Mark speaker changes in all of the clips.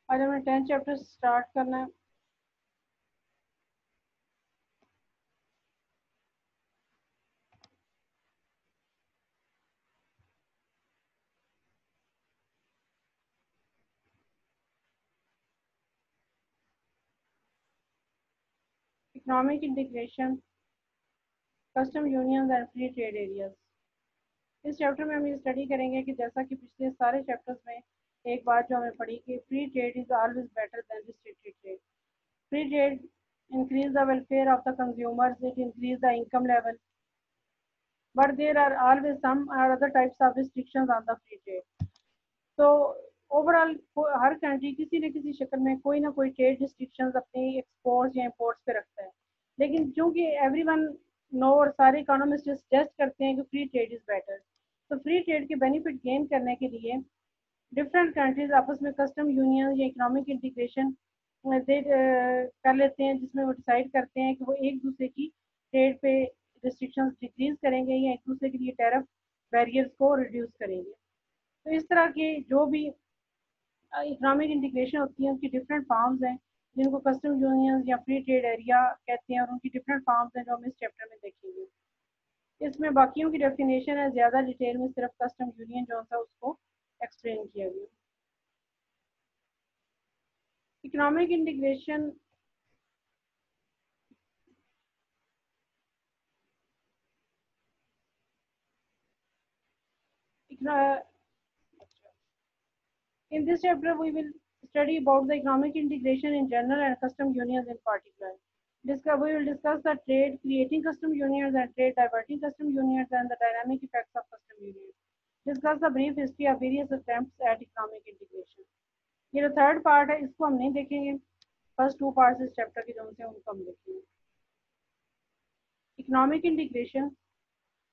Speaker 1: आज हमें 10th chapter start करना है। Economic integration, custom unions and free trade areas. इस चैप्टर में हम ये स्टडी करेंगे कि जैसा कि पिछले सारे चैप्टर्स में एक बात जो हमें पढ़ी कि free trade is always better than restricted trade. Free trade increase the welfare of the consumers, it increase the income level, but there are always some or other types of restrictions on the free trade. तो overall हर country किसी न किसी शक्ल में कोई ना कोई trade restrictions अपने एक्सपोर्ट्स या इंपोर्ट्स पे रखता है, लेकिन चूंकि एवरीवन नो और सारे इकोनॉमिस्ट सजेस्ट करते हैं कि फ्री ट्रेड इज बेटर, तो फ्री ट्रेड के बेनिफिट गेन करने के लिए डिफरेंट कंट्रीज आपस में कस्टम यूनियन या इकोनॉमिक इंटीग्रेशन कर लेते हैं, जिसमें वो डिसाइड करते हैं कि वो एक दूसरे की ट्रेड पे रिस्ट्रिक्शंस डिक्रीज करेंगे या एक दूसरे के लिए टैरिफ बैरियर्स को रिड्यूस करेंगे। तो इस तरह के जो भी इकोनॉमिक इंटीग्रेशन होती है उनकी डिफरेंट फॉर्म्स हैं, जिनको कस्टम यूनियंस या फ्री ट्रेड एरिया कहते हैं, और उनकी डिफरेंट फॉर्म्स हैं जो हम इस चैप्टर में देखेंगे। इसमें बाकियों की डेफिनेशन है, ज़्यादा डिटेल में सिर्फ कस्टम यूनियन जो था उसको एक्सप्लेन किया गया। Economic integration in this chapter we will study about the economic integration in general and custom unions in particular. We will discuss the trade creating custom unions and trade diverting custom unions and the dynamic effects of custom unions. Discuss the brief history of various attempts at economic integration. ये जो third part है इसको हम नहीं देखेंगे, first two parts इस chapter के जो हैं उनको हम देखेंगे। Economic integration,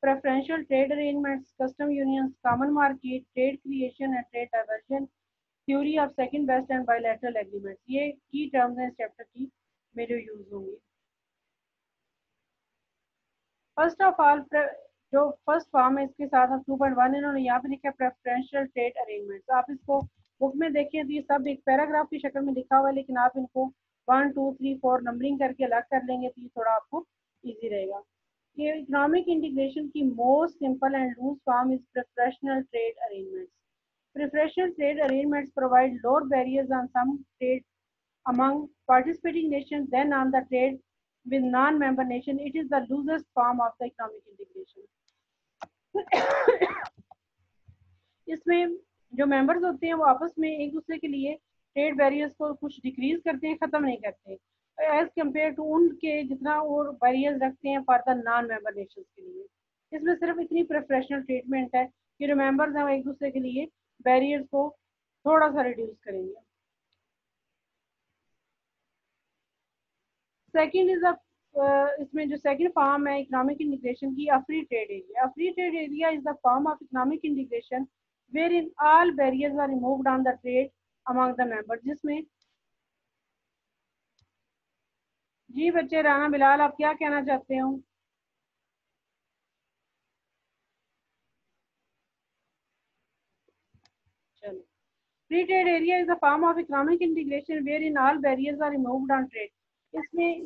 Speaker 1: preferential trade arrangements, custom unions, common market, trade creation and trade diversion, theory of second best and bilateral agreements, ये की टर्म्स हैं इस चैप्टर की में जो यूज होंगी। फर्स्ट ऑफ ऑल जो फर्स्ट फॉर्म है इसके साथ हम 2.1 इन्होंने यहाँ पे लिखा है प्रेफरेंशियल ट्रेड अरेंजमेंट। तो आप इसको बुक में देखें तो ये सब एक पैराग्राफ की शक्ल में लिखा हुआ है, लेकिन आप इनको 1 2 3 4 नंबरिंग करके अलग कर लेंगे तो ये थोड़ा आपको ईजी रहेगा। ये इकोनॉमिक इंटीग्रेशन की most simple and loose form is preferential trade arrangements. Preferential trade arrangements provide lower barriers on some trade among participating nations than on the trade with non-member nation. It is the loosest form of the economic integration. इसमें जो members होते हैं वो आपस में एक दूसरे के लिए ट्रेड बैरियर्स को कुछ डिक्रीज करते हैं, खत्म नहीं करते, एज कम्पेयर टू उनके जितना और बैरियर्स रखते हैं for the non member nation के लिए। इसमें सिर्फ इतनी प्रेफरेंशियल ट्रीटमेंट है कि जो मेंबर्स हैं वो एक दूसरे के लिए बैरियर्स को थोड़ा सा रिड्यूस करेंगे। सेकेंड इज इसमें जो सेकेंड फॉर्म है इकोनॉमिक इंटीग्रेशन की, a free trade area. A free trade area is the form of economic integration where in all barriers are removed on the trade among the members. जिसमें जी बच्चे, राना बिलाल आप क्या कहना चाहते हो? चलो, free trade area is the form of economic integration where in all barriers are removed on trade. इसमें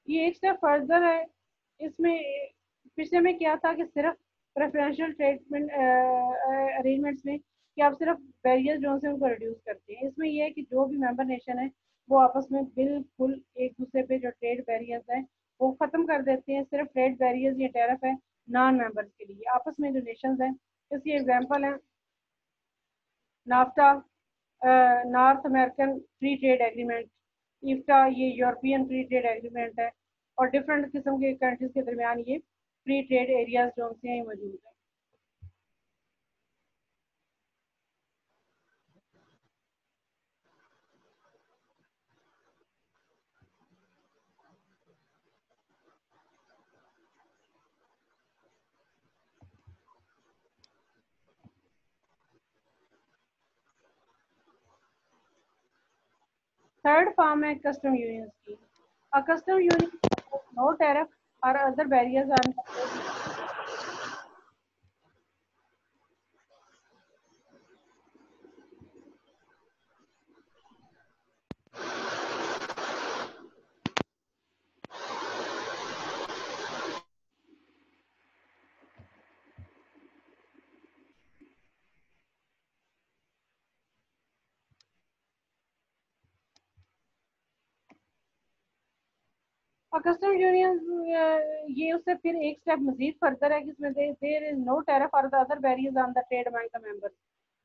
Speaker 1: ये एक स्टेप फर्दर है। इसमें पिछले में क्या था कि सिर्फ प्रेफरेंशियल ट्रीटमेंट अरेंजमेंट्स में कि आप सिर्फ बैरियर्स जो से उनको रिड्यूस करते हैं। इसमें यह है कि जो भी मेंबर नेशन है वो आपस में बिल्कुल एक दूसरे पे जो ट्रेड बैरियर्स है वो खत्म कर देते हैं। सिर्फ ट्रेड बैरियर्स या टैरिफ है नॉन मेंबर्स के लिए आपस में जो नेशंस हैं। इसकी एग्जांपल है NAFTA, north American free trade agreement, EFTA ये यूरोपियन फ्री ट्रेड एग्रीमेंट है, और डिफरेंट किस्म के कंट्रीज के दरमियान ये फ्री ट्रेड एरियाज जो हैं मौजूद है। थर्ड फॉर्म है कस्टम यूनियंस की। A custom union no tariff और other barriers on custom union ये उससे फिर एक स्टेप मजीद फर्दर है कि इसमें देयर इज नो टैरिफ और the other barriers on the trade among the members.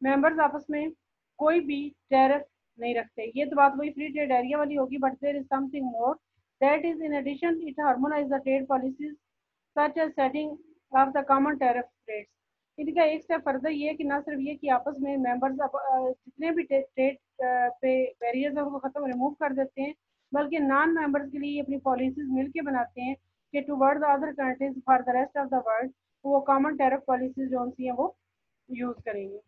Speaker 1: Members आपस में कोई भी टैरिफ नहीं रखते। ये तो बात वही फ्री ट्रेड एरिया वाली होगी, but there is something more that is in addition it harmonise the trade policies such as setting of the common tariff rates. इनका एक स्टेप फर्दर ये है कि ना सिर्फ ये कि आपस में मेंबर्स जितने भी ट्रेड पे बैरियर्स है उनको खत्म रिमूव कर देते हैं, बल्कि नॉन मेंबर्स के लिए अपनी पॉलिसीज मिलकर बनाते हैं कि toward the other countries for the rest of the world वो कॉमन टैरिफ पॉलिसीज जो सी हैं वो यूज करेंगे।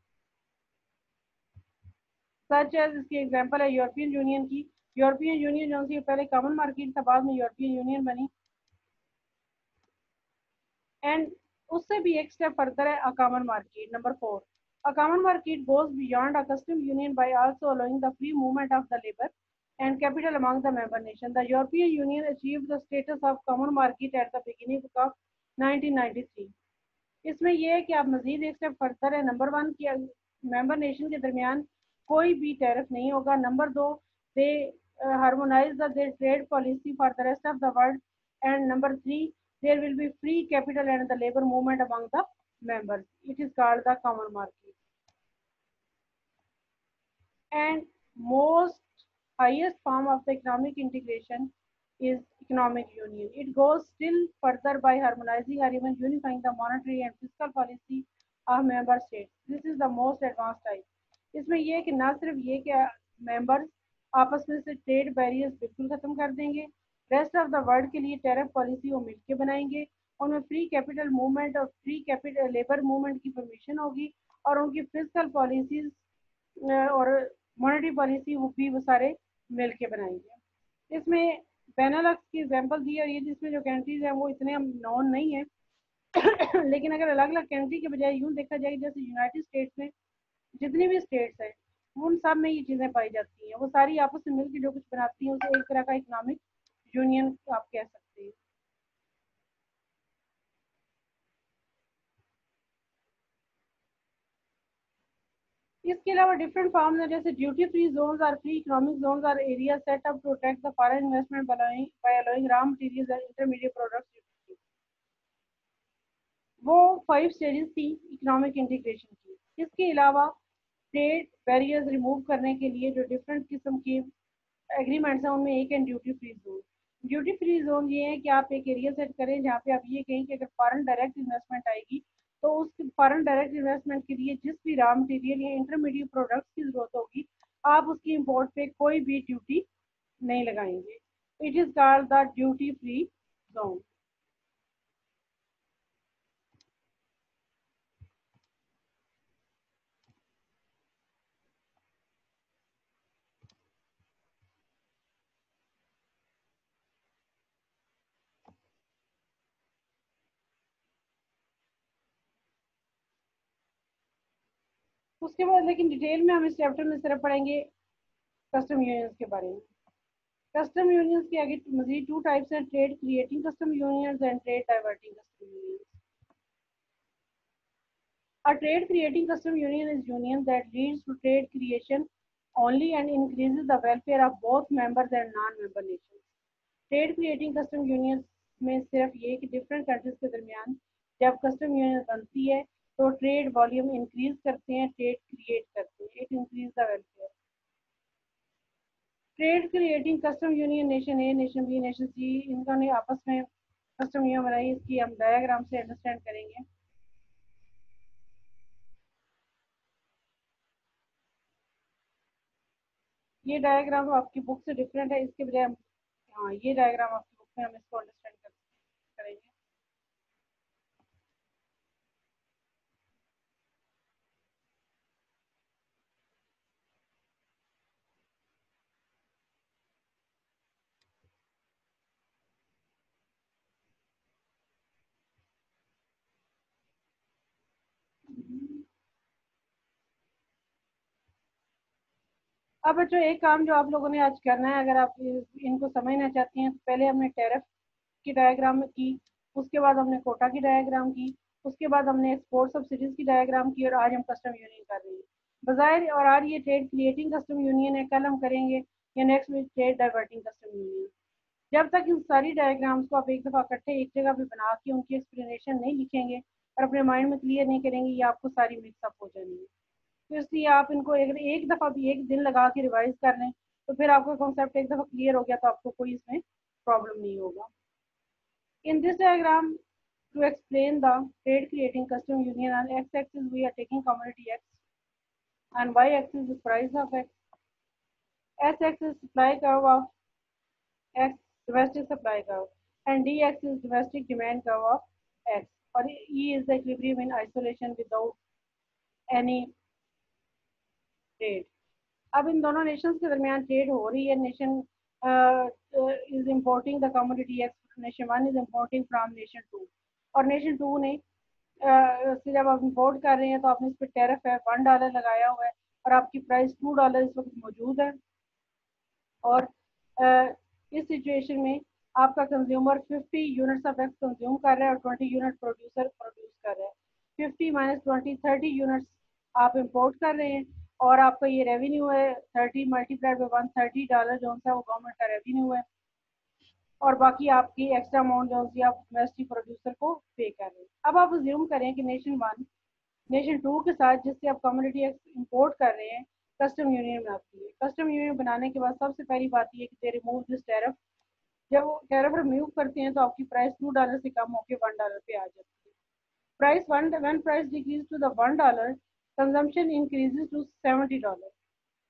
Speaker 1: सच एज इसकी एग्जांपल है यूरोपियन यूनियन की। यूरोपियन यूनियन जो सी पहले कॉमन मार्केट था, बाद में यूरोपियन यूनियन बनी। एंड उससे भी एक स्टेप फर्दर है a common market. Number 4, a common market goes beyond a custom union bye also allowing the free movement of the labour and capital among the member nations. The European Union achieved the status of common market at the beginning of 1993. इसमें यह है कि आप मजीद एक step further है। Number 1 की member nation के दरमियान कोई भी टैरिफ नहीं होगा। Number 2, they harmonise the trade policy for the rest of the world. And number 3, there will be free capital and the labor movement among the members. It is called the common market. And most highest form of the economic integration is economic union. It goes still further by harmonizing or even unifying the monetary and fiscal policy of member states. This is the most advanced type. इसमें यह है कि ना सिर्फ ये कि members आपस में से ट्रेड बैरियर्स बिल्कुल खत्म कर देंगे, रेस्ट ऑफ द वर्ल्ड के लिए टैरिफ पॉलिसी वो मिलकर बनाएंगे, उनमें फ्री कैपिटल मूवमेंट और फ्री कैपिटल लेबर मूवमेंट की परमिशन होगी, और उनकी फिजिकल पॉलिसीज और मॉनेटरी पॉलिसी वो भी वो सारे मिल के बनाएंगे। इसमें बेनेलक्स की एग्जांपल दी और ये जिसमें जो कंट्रीज हैं वो इतने नॉन नहीं है लेकिन अगर अलग अलग कंट्री के बजाय यूं देखा जाए जैसे यूनाइटेड स्टेट्स में जितनी भी स्टेट्स हैं उन सब में ये चीज़ें पाई जाती हैं, वो सारी आपस में मिलकर जो कुछ बनाती हैं उसे एक तरह का इकोनॉमिक यूनियन आप कह सकते हैं। इसके अलावा डिफरेंट फॉर्म्स हैं जैसे ड्यूटी फ्री जोन्स और फ्री इकोनॉमिक जोन्स और area set up to attract the foreign investment by allowing raw materials and intermediate products. वो 5 स्टेजेस थी इकोनॉमिक इंटीग्रेशन की। इसके अलावा ट्रेड बैरियर्स रिमूव करने के लिए जो डिफरेंट किस्म के एग्रीमेंट्स हैं उनमें एक है duty free zone. Duty free zone ये है कि आप एक एरिया सेट करें जहाँ पे आप ये कहें कि अगर फॉरेन डायरेक्ट इन्वेस्टमेंट आएगी तो उस फॉरेन डायरेक्ट इन्वेस्टमेंट के लिए जिस भी रॉ मटेरियल या इंटरमीडिएट प्रोडक्ट्स की जरूरत होगी आप उसकी इम्पोर्ट पे कोई भी ड्यूटी नहीं लगाएंगे। It is called the duty free zone. उसके बाद लेकिन डिटेल में हम इस चैप्टर में सिर्फ पढ़ेंगे कस्टम यूनियंस के बारे में। कस्टम यूनियंस के आगे मजीद 2 टाइप्स हैं, trade creating custom unions and trade diverting custom unions. A trade creating custom union is union that leads to trade creation only and increases the welfare of both members and non-member nations. Trade creating custom union में सिर्फ ये कि different countries के दरमियान जब custom union बनती है तो ट्रेड वॉल्यूम इंक्रीज करते हैं, ट्रेड क्रिएट करते हैं, it increase the welfare. Trade creating custom union nation A, nation B, nation C इनका ने आपस में कस्टम यूनियन बनाई। इसकी हम डायग्राम से अंडरस्टैंड करेंगे। ये डायग्राम आपकी बुक से डिफरेंट है, इसके बजाय हाँ ये डायग्राम आपकी बुक में हम इसको अंडरस्टैंड करेंगे। अब बच्चों एक काम जो आप लोगों ने आज करना है, अगर आप इनको समझना चाहती हैं तो पहले हमने टैरिफ की डायग्राम की, उसके बाद हमने कोटा की डायग्राम की, उसके बाद हमने एक्सपोर्ट सब्सिडीज की डायग्राम की, और आज हम कस्टम यूनियन कर रहे हैं बाजार। और आज ये ट्रेड क्रिएटिंग कस्टम यूनियन है, कल हम करेंगे या next week trade diverting custom union. जब तक इन सारी डायग्राम्स को आप एक दफ़ा इकट्ठे एक जगह पे बना के उनकी एक्सप्लेनेशन नहीं लिखेंगे और अपने माइंड में क्लियर नहीं करेंगे, ये आपको सारी मिक्सअप हो जानी है। तो इसलिए आप इनको अगर एक दफ़ा भी एक दिन लगा के रिवाइज कर लें तो फिर आपका कॉन्सेप्ट एक दफ़ा क्लियर हो गया तो आपको कोई इसमें प्रॉब्लम नहीं होगा। In this diagram, to explain the trade creating custom union, on x-axis we are taking commodity X, and y-axis is price of X, s-axis supply curve of X, domestic supply curve, and d-axis domestic demand curve of X, or E is the equilibrium in isolation without any trade. अब इन दोनों Nations के दरमियान trade हो रही है, nation is importing the commodity x, nation one is importing from nation two, और nation two ने से जब आप इम्पोर्ट कर रहे हैं तो आपने इस पर टैरिफ है $1 लगाया हुआ है और आपकी प्राइस $2 इस वक्त मौजूद है। और इस सिचुएशन में आपका consumer 50 units of x consume कर रहा है और 20 यूनिट प्रोड्यूसर प्रोड्यूस कर रहा है। 50 माइनस 20 30 यूनिट्स आप इंपोर्ट कर रहे हैं और आपका ये रेवेन्यू है 30 मल्टीप्लाइड बाय $130 जो सा वो गवर्नमेंट का रेवेन्यू है, और बाकी आपकी एक्स्ट्रा अमाउंट जो सी आप डोमेस्टिक प्रोड्यूसर को पे कर रहे हैं। अब आप अज्यूम करें कि नेशन वन नेशन टू के साथ जिससे आप कम्युनिटी इंपोर्ट कर रहे हैं कस्टम यूनियन बनाती है। कस्टम यूनियन बनाने के बाद सबसे पहली बात यह कि दे रिमूव दिस टैरिफ। जब वो टैरिफ रिमूव करते हैं तो आपकी प्राइस $2 से कम होकर $1 पे आ जाती है। Price when price decreases to the $1, consumption increases to $70,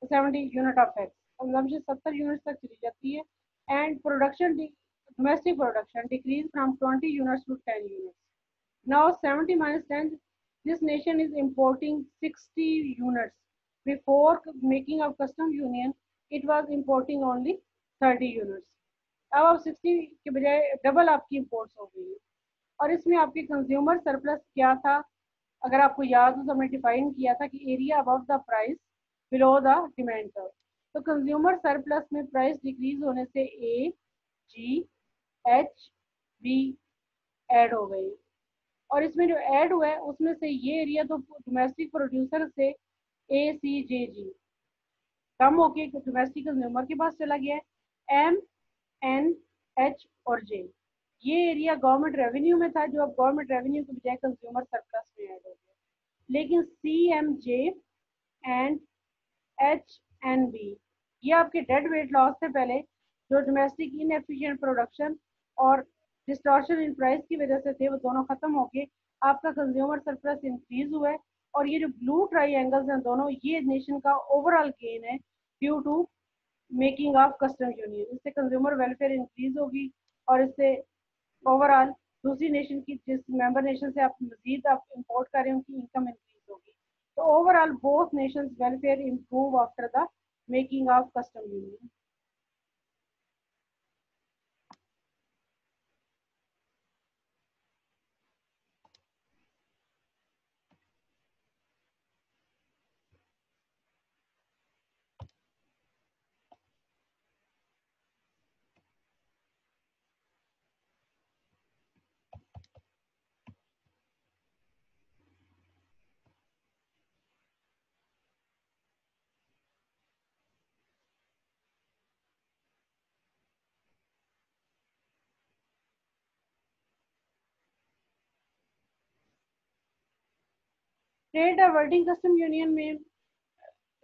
Speaker 1: 70 unit of X, consumption 70 unit तक चली जाती है, and production domestic production decrease from 20 units to 10 units. Now 70 minus 10, this nation is importing 60 units. Before making of custom union, it was importing only 30 units. अब आप 60 के बजाय double आपकी imports हो गई है। और इसमें आपके कंज्यूमर सरप्लस क्या था, अगर आपको याद हो तो हमने डिफाइन किया था कि area above the price below the demand curve. तो कंज्यूमर सरप्लस में प्राइस डिक्रीज होने से ए जी एच बी ऐड हो गई, और इसमें जो ऐड हुआ है उसमें से ये एरिया तो डोमेस्टिक प्रोड्यूसर से ए सी जे जी कम होके डोमेस्टिक कंज्यूमर के पास चला गया है। एम एन एच और जे ये एरिया गवर्नमेंट रेवेन्यू में था जो अब गवर्नमेंट रेवेन्यू के बजाय कंज्यूमर सरप्लस में ऐड हो गया। लेकिन C M J and H N B ये आपके डेड वेट लॉस से पहले जो डोमेस्टिक इनएफिशिएंट प्रोडक्शन और डिस्टॉर्शन इन प्राइस की वजह से थे वो दोनों खत्म होके आपका कंज्यूमर सरप्लस इंक्रीज हुआ है। और ये जो ब्लू ट्राइंगल्स हैं दोनों, ये नेशन का ओवरऑल गेन है due to making of custom union. इससे कंज्यूमर वेलफेयर इंक्रीज होगी और इससे ओवरऑल दूसरी नेशन की जिस मेंबर नेशन से आप मजीद आप इंपोर्ट कर रहे हैं उनकी इनकम इंक्रीज होगी। तो overall both Nations welfare improve after the making of custom union. Trade diverting custom union में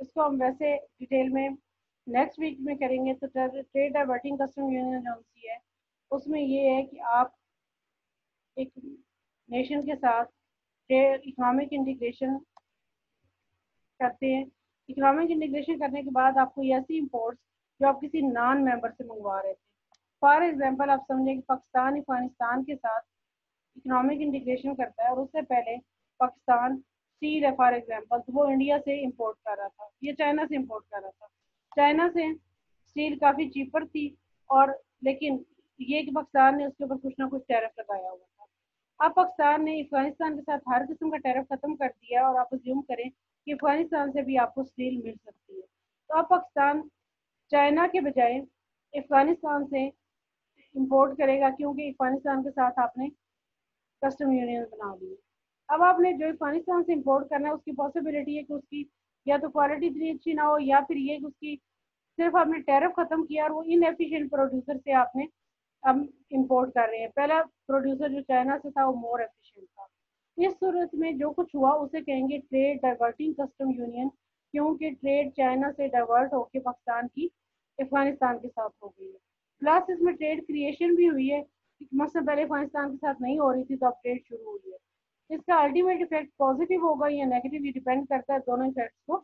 Speaker 1: इसको हम वैसे डिटेल में नेक्स्ट वीक में करेंगे। तो ट्रेड डाइवर्टिंग कस्टम यूनियन जो सी है उसमें ये है कि आप एक नेशन के साथ ट्रेड इकोनॉमिक इंटीग्रेशन करते हैं। इकोनॉमिक इंटीग्रेशन करने के बाद आपको ऐसी इम्पोर्ट्स जो आप किसी नॉन मेंबर से मंगवा रहे थे, फॉर एग्जांपल आप समझें कि पाकिस्तान अफगानिस्तान के साथ इकोनॉमिक इंटीग्रेशन करता है और उससे पहले पाकिस्तान स्टील है फॉर एग्जांपल, तो वो इंडिया से इंपोर्ट कर रहा था, ये चाइना से इंपोर्ट कर रहा था। चाइना से स्टील काफ़ी चीपर थी, और लेकिन ये कि पाकिस्तान ने उसके ऊपर कुछ ना कुछ टैरिफ लगाया हुआ था। अब पाकिस्तान ने अफगानिस्तान के साथ हर किस्म का टैरिफ खत्म कर दिया और आप अज्यूम करें कि अफगानिस्तान से भी आपको स्टील मिल सकती है। तो अब पाकिस्तान चाइना के बजाय अफगानिस्तान से इंपोर्ट करेगा, क्योंकि अफगानिस्तान के साथ आपने कस्टम यूनियन बना दी। अब आपने जो अफगानिस्तान से इंपोर्ट करना है उसकी पॉसिबिलिटी है कि उसकी या तो क्वालिटी इतनी अच्छी ना हो, या फिर ये कि उसकी सिर्फ आपने टैरिफ खत्म किया और वो इनएफिशिएंट प्रोड्यूसर से आपने अब इंपोर्ट कर रहे हैं। पहला प्रोड्यूसर जो चाइना से था वो मोर एफिशिएंट था। इस सूरत में जो कुछ हुआ उसे कहेंगे ट्रेड डाइवर्टिंग कस्टम यूनियन, क्योंकि ट्रेड चाइना से डाइवर्ट होकर पाकिस्तान की अफगानिस्तान के साथ हो गई है। प्लस इसमें ट्रेड क्रिएशन भी हुई है, मसलन पहले अफगानिस्तान के साथ नहीं हो रही थी तो अब ट्रेड शुरू हुई है। इसका अल्टीमेट इफेक्ट पॉजिटिव होगा या नेगेटिव, ये डिपेंड करता है दोनों इफेक्ट्स को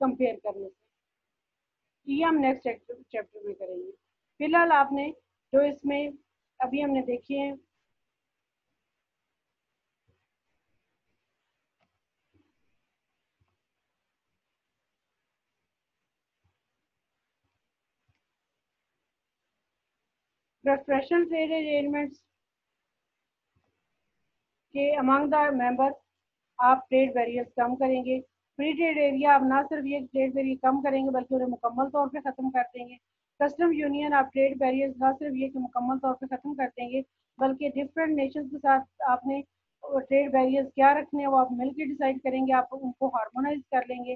Speaker 1: कंपेयर करने से। ये हम नेक्स्ट चैप्टर में करेंगे। फिलहाल आपने जो इसमें अभी हमने देखी है, प्रेफरेंशियल ट्रेड अरेंजमेंट्स के अमंग द मेंबर आप ट्रेड बैरियर्स कम करेंगे। फ्री ट्रेड एरिया आप ना सिर्फ ये ट्रेड बैरियर कम करेंगे बल्कि उन्हें मुकम्मल तौर पे ख़त्म कर देंगे। कस्टम यूनियन आप ट्रेड बैरियर्स ना सिर्फ ये कि मुकम्मल तौर पे ख़त्म कर देंगे, बल्कि डिफरेंट नेशंस के साथ आपने ट्रेड बैरियर्स क्या रखने हैं वो आप मिलकर डिसाइड करेंगे, आप उनको हार्मोनाइज कर लेंगे।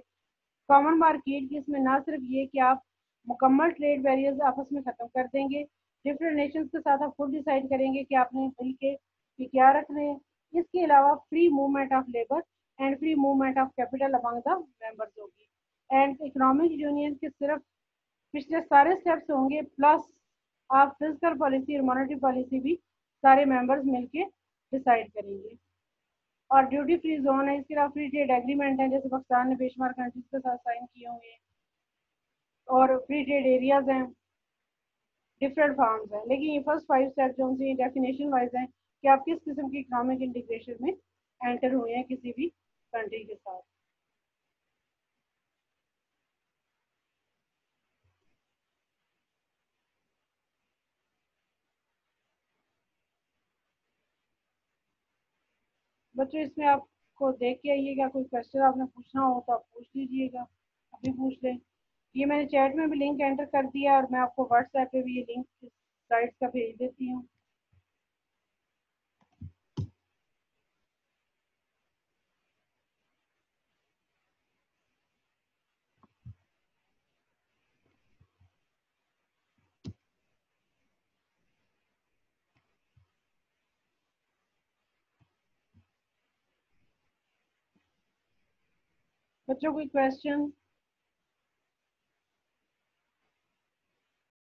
Speaker 1: कॉमन मार्केट की इसमें ना सिर्फ ये कि आप मुकम्मल ट्रेड बैरियर्स आपस में ख़त्म कर देंगे, डिफरेंट नेशंस के साथ आप खुद डिसाइड करेंगे कि आपने मिल के कि क्या रख रहे हैं। इसके अलावा free movement of labour and free movement of capital among the members होगी। एंड इकोनॉमिक यूनियन के सिर्फ पिछले सारे स्टेप्स होंगे, प्लस आप फिजिकल पॉलिसी और मॉनेटरी पॉलिसी भी सारे मेंबर्स मिलके डिसाइड करेंगे। और ड्यूटी फ्री जोन है, इसके अलावा फ्री ट्रेड एग्रीमेंट है जैसे पाकिस्तान ने बेशुमार कंट्रीज के साथ साइन किए हुए हैं, और फ्री ट्रेड एरियाज हैं, डिफरेंट फॉर्म्स हैं। लेकिन ये फर्स्ट 5 स्टेप जो उनसे डेफिनेशन वाइज हैं कि आप किस किस्म की इकोनॉमिक इंटीग्रेशन में एंटर हुए हैं किसी भी कंट्री के साथ। बच्चों इसमें आपको देख के आइएगा, कोई क्वेश्चन आपने पूछना हो तो आप पूछ लीजिएगा, अभी पूछ लें। ये मैंने चैट में भी लिंक एंटर कर दिया और मैं आपको व्हाट्सएप पे भी ये लिंक साइट्स का भेज देती हूँ। बच्चों कोई क्वेश्चन?